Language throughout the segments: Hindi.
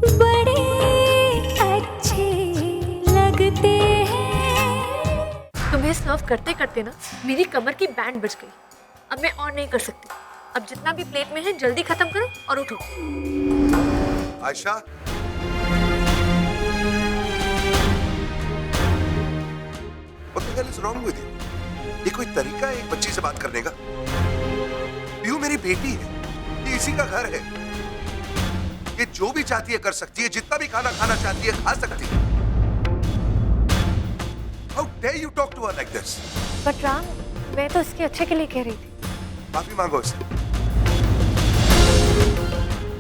बड़े अच्छे लगते हैं। तुम्हें सर्व करते करते ना मेरी कमर की बैंड बज गई। अब मैं और नहीं कर सकती। अब जितना भी प्लेट में है जल्दी खत्म करो और उठो। Ayesha, what the hell is wrong with you? ये कोई तरीका है एक बच्ची से बात करने का? पीहू मेरी बेटी है, ये इसी का घर है। ये जो भी चाहती है कर सकती है, जितना भी खाना खाना चाहती है खा सकती है। How dare you talk to her like this? But Ram, मैं तो इसके अच्छे के लिए कह रही थी। माफी मांगो इससे।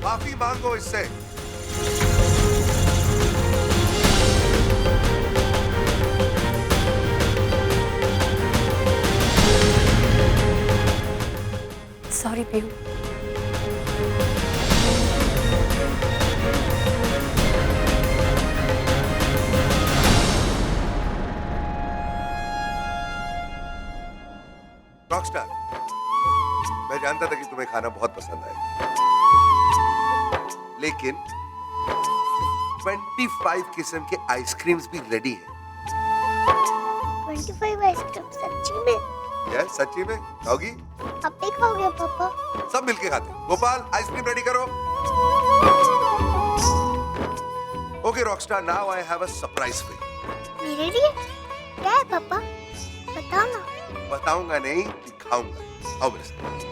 माफी मांगो इससे। सॉरी पीहू। रॉकस्टार, मैं जानता था कि तुम्हें खाना बहुत पसंद आएगा, लेकिन 25 किस्म के आइसक्रीम्स भी रेडी है। 25 आइसक्रीम सच्ची में? यस, सच्ची में खाओगी? अब भी खाओगे पापा? सब मिलके खाते हैं। गोपाल, आइसक्रीम रेडी करो। Okay Rockstar, now I have a surprise for you. मेरे लिए? क्या है पापा? बताओ ना। बताऊंगा नहीं, दिखाऊंगा। आओ मेरे साथ।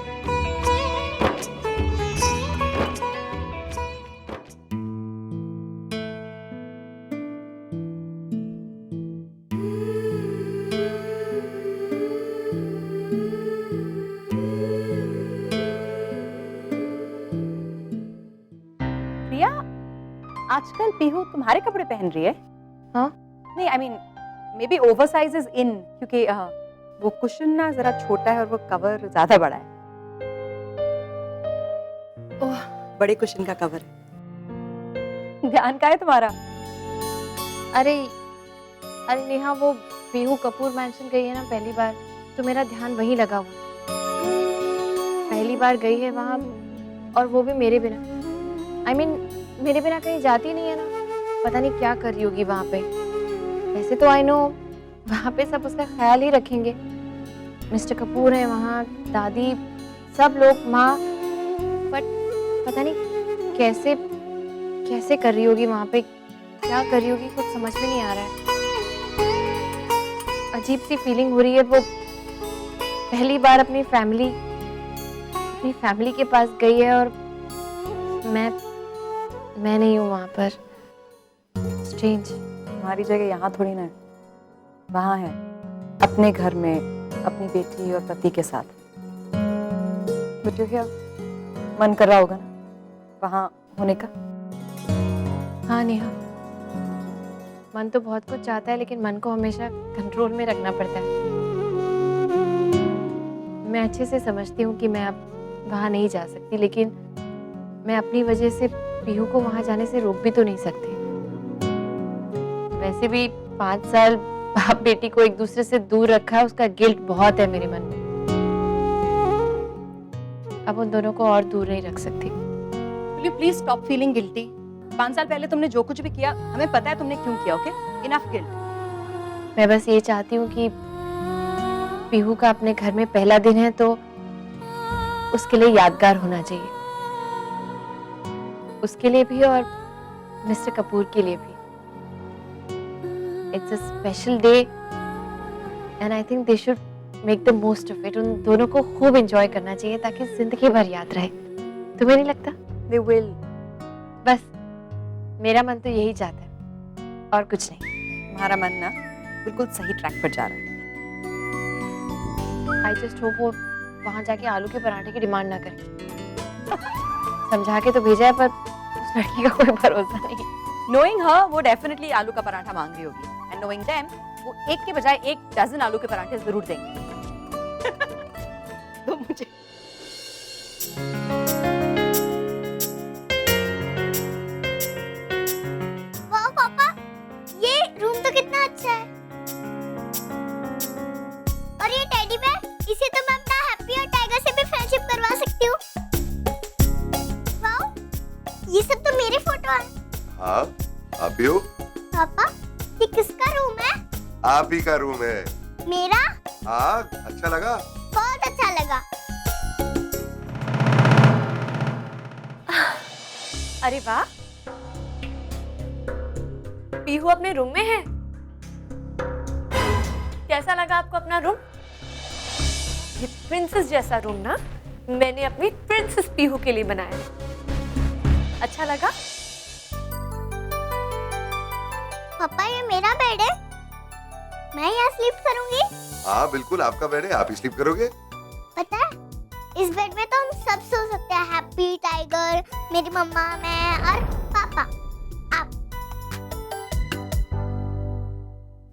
प्रिया, आजकल पीहू तुम्हारे कपड़े पहन रही है? हाँ? नहीं, I mean may be over size is in, क्योंकि वो कुशन ना जरा छोटा है और वो कवर ज्यादा बड़ा है। ओह, बड़े कुशन का कवर है। ध्यान का है तुम्हारा? अरे नेहा, वो पीहू कपूर मैंशन गई है ना पहली बार, तो मेरा ध्यान वहीं लगा हुआ। पहली बार गई है वहाँ, और वो भी मेरे बिना। I mean, मेरे बिना कहीं जाती नहीं है ना। पता नहीं क्या कर रही होगी वहाँ पे। वैसे तो आई नो वहाँ पे सब उसका ख्याल ही रखेंगे। मिस्टर कपूर है वहाँ, दादी, सब लोग, माँ। बट पता नहीं कैसे कैसे कर रही होगी वहाँ पे, क्या कर रही होगी, कुछ समझ में नहीं आ रहा है। अजीब सी फीलिंग हो रही है। वो पहली बार अपनी फैमिली के पास गई है और मैं नहीं हूँ वहाँ पर। स्ट्रेंज। तुम्हारी जगह यहाँ थोड़ी ना है, वहाँ है, अपने घर में, अपनी बेटी और पति के साथ। बट क्या मन कर रहा होगा ना वहाँ होने का? हाँ नेहा, मन तो बहुत कुछ चाहता है, लेकिन मन को हमेशा कंट्रोल में रखना पड़ता है। मैं अच्छे से समझती हूँ कि मैं अब वहाँ नहीं जा सकती, लेकिन मैं अपनी वजह से पीहू को वहाँ जाने से रोक भी तो नहीं सकती। वैसे भी 5 साल बाप बेटी को एक दूसरे से दूर रखा है, उसका गिल्ट बहुत है मेरे मन में। अब उन दोनों को और दूर नहीं रख सकती। Will you please stop feeling guilty? 5 साल पहले तुमने जो कुछ भी किया, हमें पता है तुमने क्यों किया, ओके? Enough guilt. मैं बस ये चाहती हूँ कि पीहू का अपने घर में पहला दिन है तो उसके लिए यादगार होना चाहिए, उसके लिए भी और मिस्टर कपूर के लिए भी। It's a special day and I think they should make the most of it. उन दोनों को खूब एंजॉय करना चाहिए ताकि जिंदगी भर याद रहे। तुम्हें नहीं लगता? They will. बस मेरा मन तो यही चाहता है और कुछ नहीं। तुम्हारा मन ना बिल्कुल सही ट्रैक पर जा रहा है। I just hope वो वहाँ जाके आलू के पराठे की डिमांड ना करे। समझा के तो भेजा है, पर उस लड़की का कोई भरोसा नहीं। Knowing her, वो डेफिनेटली आलू का पराठा मांग रही होगी। And knowing them, वो एक के बजाय 1 डजन आलू के पराठे जरूर देंगे। तो मुझे वाह पापा, ये रूम तो कितना अच्छा है। और ये टेडी बेयर, इसे तो मैं अपना हैप्पी और टाइगर से भी फ्रेंडशिप करवा सकती हूँ। वाह, ये सब तो मेरे फोटो हैं। हाँ, आप ही हो? पापा, ये किसका रूम है? आप ही का रूम है। मेरा? हाँ, अच्छा लगा? बहुत अच्छा लगा। अरे वाह, पीहू अपने रूम में है। कैसा लगा आपको अपना रूम? ये प्रिंसेस जैसा रूम ना मैंने अपनी प्रिंसेस पीहू के लिए बनाया है। अच्छा लगा? पापा, ये मेरा बेड है, मैं यहाँ स्लीप करूंगी। हाँ बिल्कुल, आपका बेड है, आप ही स्लीप करोगे। पता है, इस बेड में तो हम सब सो सकते हैं। हैप्पी, टाइगर, मेरी मम्मा, मैं और पापा, आप।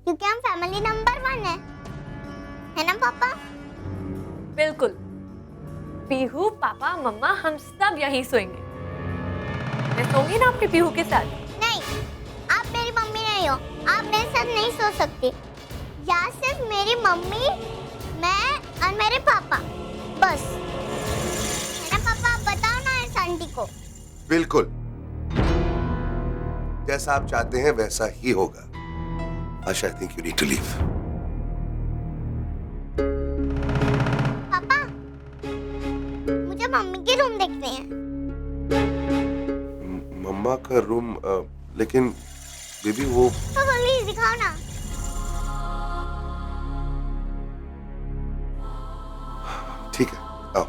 क्योंकि हम फैमिली नंबर 1 है ना पापा? बिल्कुल, पीहू, पापा, मम्मा हम सब यहीं सोएंगे। मैं सोऊंगी ना अपने पीहू के साथ। नहीं, आप मेरी मम्मी नहीं हो, आप मेरे साथ नहीं सो सकती। यहाँ सिर्फ मेरी मम्मी, मैं और मेरे पापा, बस। है ना पापा? आप बताओ ना इस आंटी को। बिल्कुल, जैसा आप चाहते हैं वैसा ही होगा। Asha, I think you need to leave. पापा, मुझे मम्मी के रूम देखते हैं। मम्मा का रूम, लेकिन बेबी वो तो प्लीज दिखाओ ना। ठीक है, आओ।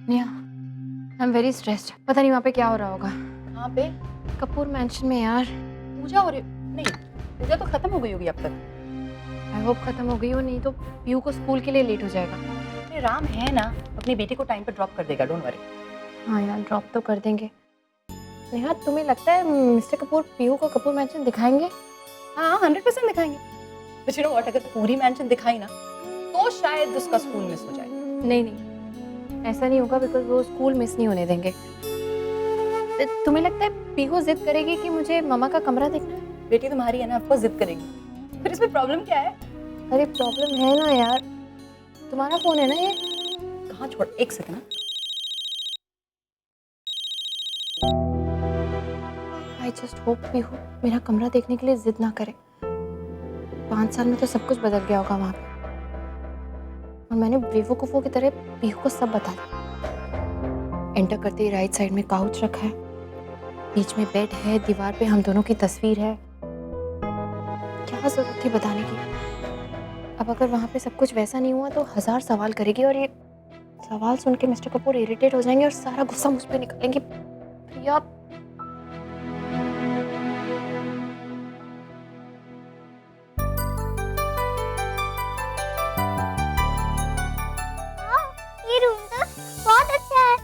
Neha, I am very stressed. पता नहीं वहाँ पे क्या हो रहा होगा। कहाँ पे? कपूर मैंशन में यार। पूजा हो रही? नहीं, पूजा तो खत्म हो गई होगी अब तक। आई होप खत्म हो गई हो, नहीं तो पीहू को स्कूल के लिए लेट हो जाएगा। अरे राम है ना, अपनी बेटी को टाइम पे ड्रॉप कर देगा, डोंट वरी। हाँ यार, ड्रॉप तो कर देंगे। नेहा, तुम्हें लगता है मिस्टर कपूर पीहू को कपूर मैंशन दिखाएंगे? हाँ, 100% दिखाएंगे। बट यू नो व्हाट, अगर पूरी मैंशन दिखाई ना तो शायद उसका स्कूल मिस हो जाए। नहीं नहीं, ऐसा नहीं होगा, बिकॉज वो स्कूल मिस नहीं होने देंगे। तुम्हें लगता है पीहू जिद करेगी कि मुझे मम्मा का कमरा देखना है? बेटी तुम्हारी है ना, ऑफ कोर्स जिद करेगी। फिर इसमें प्रॉब्लम क्या है? अरे प्रॉब्लम है ना यार, तुम्हारा फोन है ना ये? कहाँ छोड़, एक सेकंड ना। आई जस्ट होप पीहू मेरा कमरा देखने के लिए जिद ना करे। 5 साल में तो सब कुछ बदल गया होगा वहाँ पे, और मैंने बेवकूफों की तरह पीहू को सब बता दिया। एंटर करते ही राइट साइड में काउच रखा है, बीच में बेड है, दीवार पे हम दोनों की तस्वीर है। क्या जरूरत थी बताने की? अब अगर वहाँ पे सब कुछ वैसा नहीं हुआ तो 1000 सवाल करेगी, और ये सवाल सुन के मिस्टर कपूर इरिटेट हो जाएंगे और सारा गुस्सा मुझ पे निकालेंगे। प्रिया, ये रूम तो बहुत अच्छा है।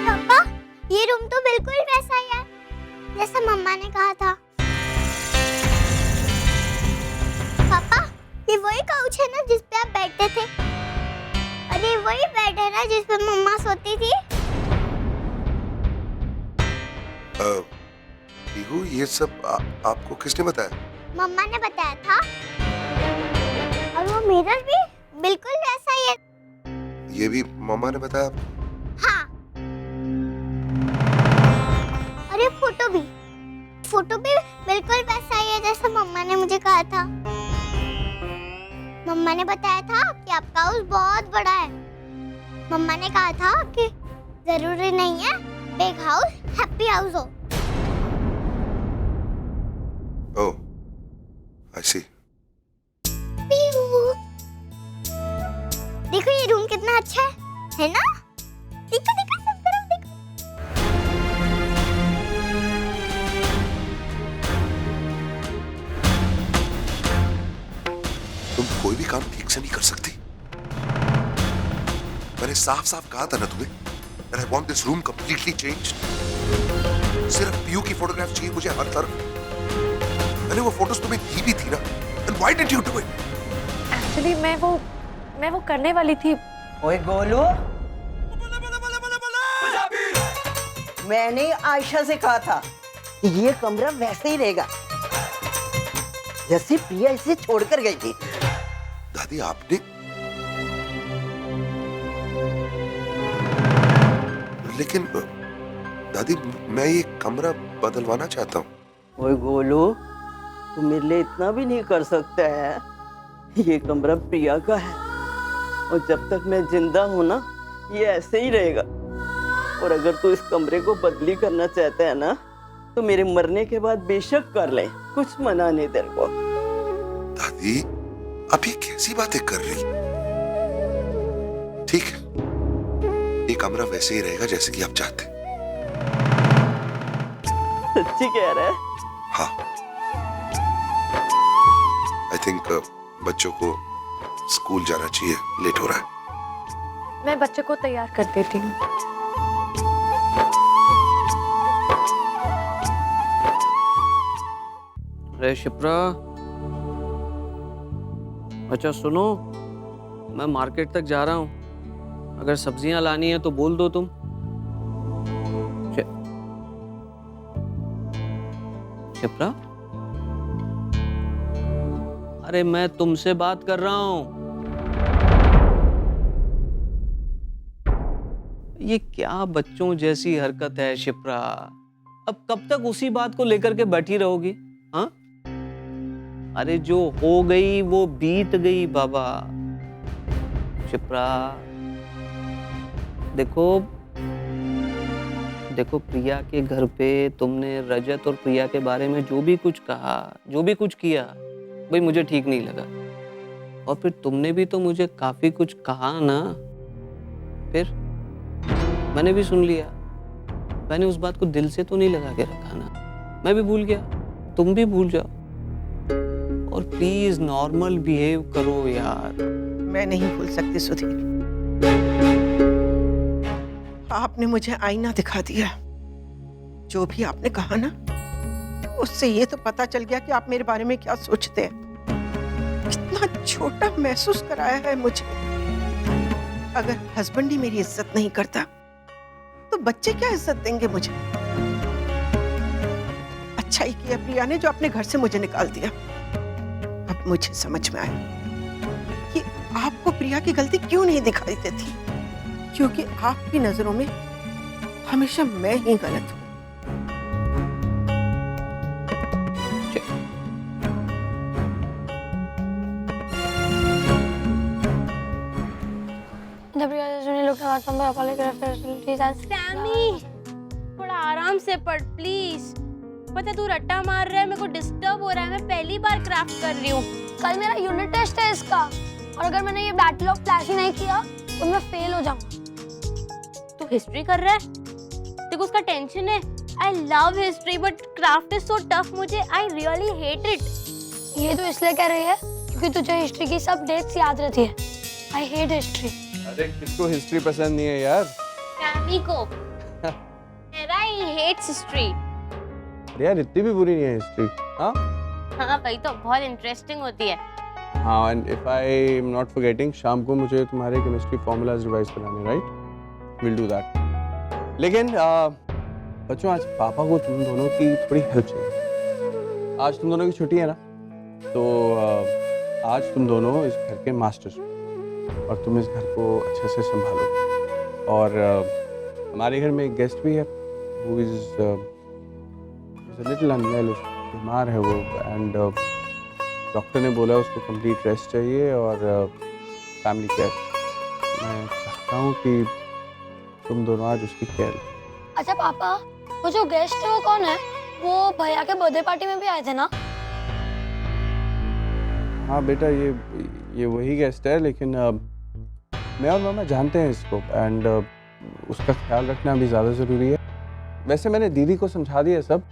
पापा, ये रूम तो बिल्कुल वैसा ही है जैसा मम्मा ने कहा था। पापा, ये वही काउच है ना जिस पे आप बैठते थे? अरे वही बेड है ना जिस पे मम्मा सोती थी? पीहू, ये सब आपको किसने बताया? मम्मा ने बताया था। और वो मिरर भी बिल्कुल वैसा ही है। ये भी मम्मा ने बताया? हाँ, और ये फोटो भी बिल्कुल वैसा ही है जैसा मम्मा ने मुझे कहा था। मम्मा ने बताया था कि आपका हाउस बहुत बड़ा है। मम्मा ने कहा था कि जरूरी नहीं है बिग हाउस हैप्पी हाउस हो। ओह, आई सी। देखो ये रूम कितना अच्छा है ना? देखो देखो सब तरफ देखो। तुम कोई भी काम ठीक से नहीं कर सकती। मैंने साफ साफ कहा था ना तुम्हें, that I want this room completely changed। सिर्फ पीयू की फोटोग्राफ चाहिए मुझे हर तरफ। मैंने वो फोटोज तुम्हें दी भी थी ना, and why did you do it? Actually मैं वो करने वाली थी। ओए गोलू, मैंने आयशा से कहा था कि ये कमरा वैसे ही रहेगा जैसे प्रिया इसे छोड़कर गई थी। दादी आपने, लेकिन दादी मैं ये कमरा बदलवाना चाहता हूँ। ओए गोलू, तू मेरे लिए इतना भी नहीं कर सकता है। ये कमरा प्रिया का है और जब तक मैं जिंदा हूं ना ये ऐसे ही रहेगा। और अगर तू इस कमरे को बदली करना चाहता है ना तो मेरे मरने के बाद बेशक कर ले, कुछ मना नहीं तेरे को। दादी अब ये कैसी बातें कर रही? ठीक है, ये कमरा वैसे ही रहेगा जैसे कि आप चाहते हैं। सच्ची कह रहा है? हाँ, आई थिंक बच्चों को स्कूल जाना चाहिए, लेट हो रहा है। मैं बच्चे को तैयार कर देती हूँ। अरे शिप्रा, अच्छा सुनो, मैं मार्केट तक जा रहा हूँ, अगर सब्जियां लानी है तो बोल दो तुम। शिप्रा, अरे मैं तुमसे बात कर रहा हूँ। ये क्या बच्चों जैसी हरकत है शिप्रा? अब कब तक उसी बात को लेकर के बैठी रहोगी? हाँ, अरे जो हो गई वो बीत गई बाबा। शिप्रा देखो देखो, प्रिया के घर पे तुमने रजत और प्रिया के बारे में जो भी कुछ कहा, जो भी कुछ किया, भाई मुझे ठीक नहीं लगा। और फिर तुमने भी तो मुझे काफी कुछ कहा ना, फिर मैंने भी सुन लिया। मैंने उस बात को दिल से तो नहीं लगा के रखा ना, मैं भी भूल गया, तुम भी भूल जाओ। और प्लीज नॉर्मल बिहेव करो यार। मैं नहीं भूल सकती सुधीर, आपने मुझे आईना दिखा दिया। जो भी आपने कहा ना, उससे ये तो पता चल गया कि आप मेरे बारे में क्या सोचते हैं। कितना छोटा महसूस कराया है मुझे। अगर हस्बैंड ही मेरी इज्जत नहीं करता तो बच्चे क्या इज्जत देंगे मुझे। अच्छा ही किया प्रिया ने जो अपने घर से मुझे निकाल दिया। अब मुझे समझ में आया कि आपको प्रिया की गलती क्यों नहीं दिखाई देती, क्योंकि आपकी नजरों में हमेशा मैं ही गलत हूं। सैमी, थोड़ा आराम से पढ़ प्लीज। पता है तू रट्टा मार रहा है, मेरे को डिस्टर्ब हो रहा है। मैं पहली बार क्राफ्ट कर रही हूँ। कल मेरा यूनिट टेस्ट है इसका, और अगर मैंने ये बैटल ऑफ फ्लैश ही नहीं किया तो मैं फेल हो जाऊंगा। तू हिस्ट्री कर रहा है? देखो उसका टेंशन है। I love history but craft is so tough. मुझे आई रियली हेट इट। ये तो इसलिए कह रही है क्योंकि तुझे हिस्ट्री की सब डेट्स याद रहती है। I hate history. अरे किसको हिस्ट्री पसंद नहीं है यार? सैमी को। आई हेट्स हिस्ट्री। यार इतनी भी बुरी नहीं है हिस्ट्री। हाँ हाँ भाई, तो बहुत इंटरेस्टिंग होती है। हाँ, and if I am not forgetting, शाम को मुझे तुम्हारे केमिस्ट्री फॉर्मूलाज रिवाइज कराने, राइट? Will do that. लेकिन बच्चों, आज पापा को तुम दोनों की थोड़ी हेल्प चाहिए। आज तुम दोनों की छुट्टी है ना, तो आज तुम दोनों इस घर के मास्टर और तुम इस घर को अच्छे से संभालो। और हमारे घर में एक गेस्ट भी है, who is a little unwell, बीमार है वो, एंड डॉक्टर ने बोला उसको कंप्लीट रेस्ट चाहिए और फैमिली केयर। मैं चाहता हूँ कि तुम दोनों आज उसकी केयर लो। अच्छा पापा, वो जो गेस्ट है वो कौन है? वो भैया के बर्थडे पार्टी में भी आए थे ना? हाँ बेटा, ये वही गेस्ट है, लेकिन मैं और मामा जानते हैं इसको, एंड उसका ख्याल रखना भी ज़्यादा ज़रूरी है। वैसे मैंने दीदी को समझा दिया सब,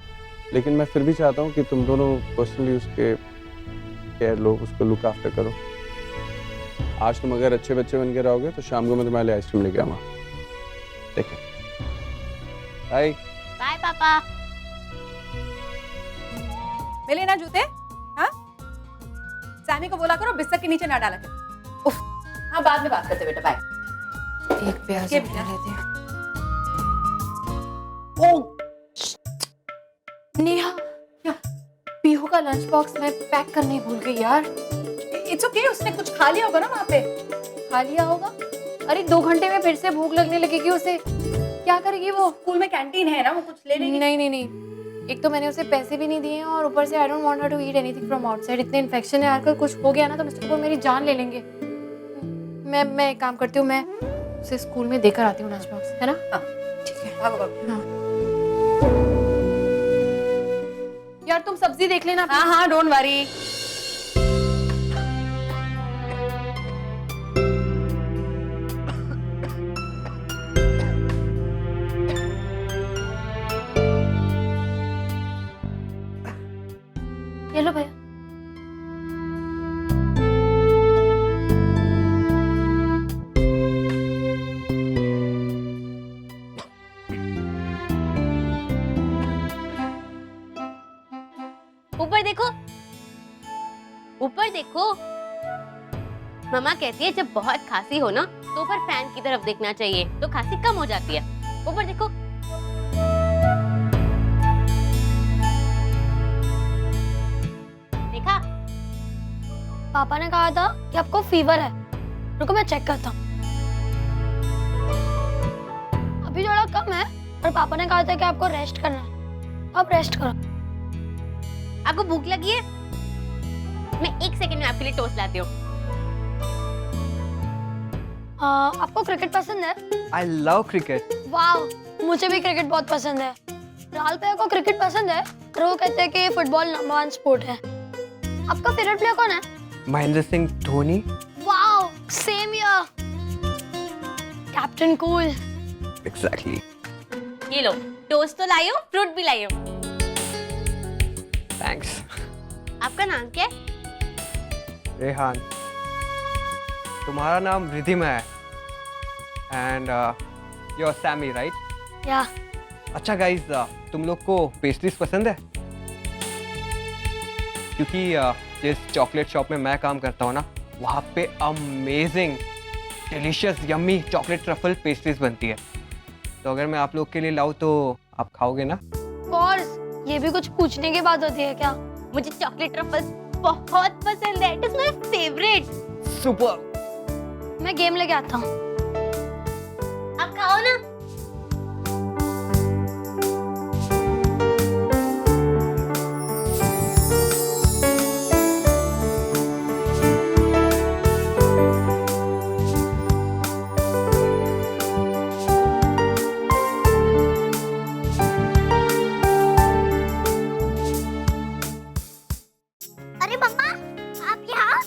लेकिन मैं फिर भी चाहता हूँ कि तुम दोनों पर्सनली उसके केयर लो, उसको लुक आफ्टर करो। आज तुम अगर अच्छे बच्चे बन के रहोगे तो शाम को मैं तुम्हारे लिए आइसक्रीम लेके आऊँगा। ठीक है, बाय। बाय पापा। मिले ना जूते? हाँ, सैमी को बोला करो बिस्तर के नीचे ना डाला कर। उफ, हाँ बाद में बात करते बेटा, बाय। एक प्याज लेते हैं। एक प्याज और बना लेते हैं। क्या बेटा? हाँ, हाँ, हाँ। हाँ, हाँ, हाँ। हाँ, हाँ, हाँ। हाँ, हाँ, हाँ। हाँ, हाँ, हाँ। हाँ, हाँ, हाँ। हाँ, हाँ, हाँ। हाँ, हाँ, हाँ। नेहा, पीहू का लंच बॉक्स मैं पैक करने भूल गई यार। इट्स ओके, उसने कुछ खा लिया होगा ना वहाँ पे। खा लिया होगा? अरे 2 घंटे में फिर से भूख लगने लगेगी उसे, क्या करेगी वो? स्कूल में कैंटीन है ना, वो कुछ ले लेगी। नहीं नहीं नहीं, एक तो मैंने उसे पैसे भी नहीं दिए हैं और ऊपर से I don't want her to eat anything from outside. इतने इन्फेक्शन है, अगर कुछ हो गया ना तो मिस्टर कपूर मेरी जान ले लेंगे। मैं एक काम करती हूँ, मैं उसे स्कूल में देकर आती हूँ लंच बॉक्स, है ना? हाँ, ठीक है। भागो भागो। हाँ। यार तुम सब्जी देख लेना। हाँ हाँ, डोंट वरी। ये लो भैया। ऊपर देखो, ऊपर देखो। मम्मा कहती है जब बहुत खांसी हो ना तो ऊपर फैन की तरफ देखना चाहिए, तो खांसी कम हो जाती है। ऊपर देखो। देखा? पापा ने कहा था कि आपको फीवर है। रुको मैं चेक करता हूँ। अभी थोड़ा कम है, पर पापा ने कहा था कि आपको रेस्ट करना है। आप रेस्ट करो। आपको भूख लगी है? मैं 1 सेकंड में आपके लिए टोस्ट लाती हूँ। आपको क्रिकेट पसंद है? I love cricket. वाह, मुझे भी क्रिकेट बहुत पसंद है। राहुल भैया को क्रिकेट पसंद है, पर वो कहते हैं कि फुटबॉल नंबर 1 स्पोर्ट है। आपका फेवरेट प्लेयर कौन है? महेंद्र सिंह धोनी। वाह, same year. Captain cool. Exactly. ये लो, टोस्ट तो लाई हो, फ्रूट भी लाई हो। थैंक्स। आपका नाम क्या है? रेहान। तुम्हारा नाम रिधिम है। And you are Sammy, right? Yeah. अच्छा गाइस, तुम लोग को पेस्ट्रीज पसंद है? क्योंकि जिस चॉकलेट शॉप में मैं काम करता हूँ ना, वहाँ पे amazing delicious yummy chocolate truffle pastries बनती है। तो अगर मैं आप लोग के लिए लाऊं तो आप खाओगे ना? कोर्स, ये भी कुछ पूछने की बात होती है क्या? मुझे चॉकलेट ट्रफल्स बहुत पसंद है। It is my favourite. Super. मैं गेम लेके आता हूँ। आप खाओ ना। अरे मम्मा, आप यहाँ?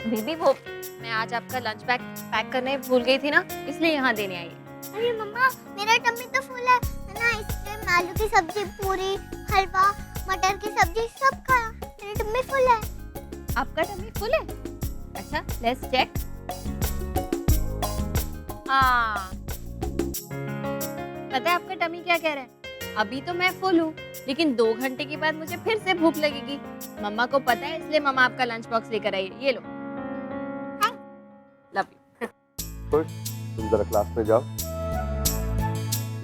बेबी वो मैं आज आपका लंच पैक करने भूल गई थी ना, इसलिए यहाँ देने आई। अरे मम्मा, मेरा टम्मी तो फुल है ना, इसलिए आलू की सब्जी, पूरी, हलवा, मटर की सब्जी सब खाया। मेरी टम्मी फुल है। आपका टम्मी फुल है? अच्छा, लेट्स चेक। हाँ, पता है आपका टम्मी क्या कह रहा है? अभी तो मैं फुल हूँ, लेकिन 2 घंटे के बाद मुझे फिर से भूख लगेगी। मम्मा को पता है, इसलिए मम्मा आपका लंच बॉक्स लेकर आई है। ये लो। Love you. तुम जरा क्लास में जाओ,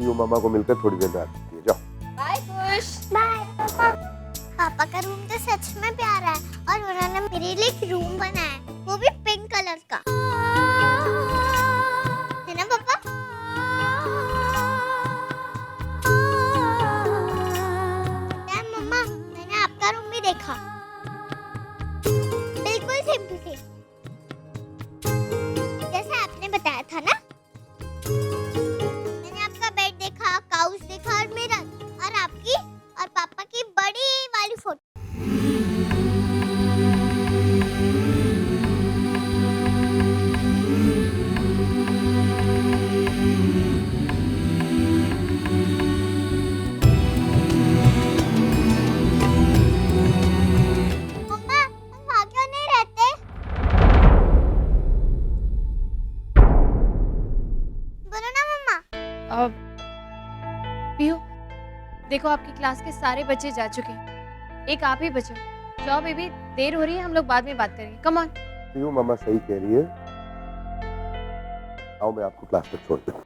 यू मामा को मिलकर थोड़ी देर में आती है। जाओ। बाय खुश। बाय पापा। पापा का रूम तो सच में प्यारा है, और उन्होंने मेरे लिए एक रूम बनाया है, वो भी पिंक कलर का, है ना पापा? यार मम्मा, मैंने आपका रूम भी देखा, बिल्कुल सिंपल थे, जैसे आपने बताया था ना। मैंने आपका बेड देखा, काउच देखा और मिरर, और आपकी और पापा की बड़ी वाली फोटो। मम्मा, हम वहाँ क्यों नहीं रहते? बोलो ना मम्मा। अब पियो, देखो आपकी क्लास के सारे बच्चे जा चुके हैं, एक आप ही बचे हो। जाओ बेबी, देर हो रही है, हम लोग बाद में बात करेंगे। Come on. यू मामा सही कह रही है। आओ मैं आपको क्लास तक छोड़ दूँ।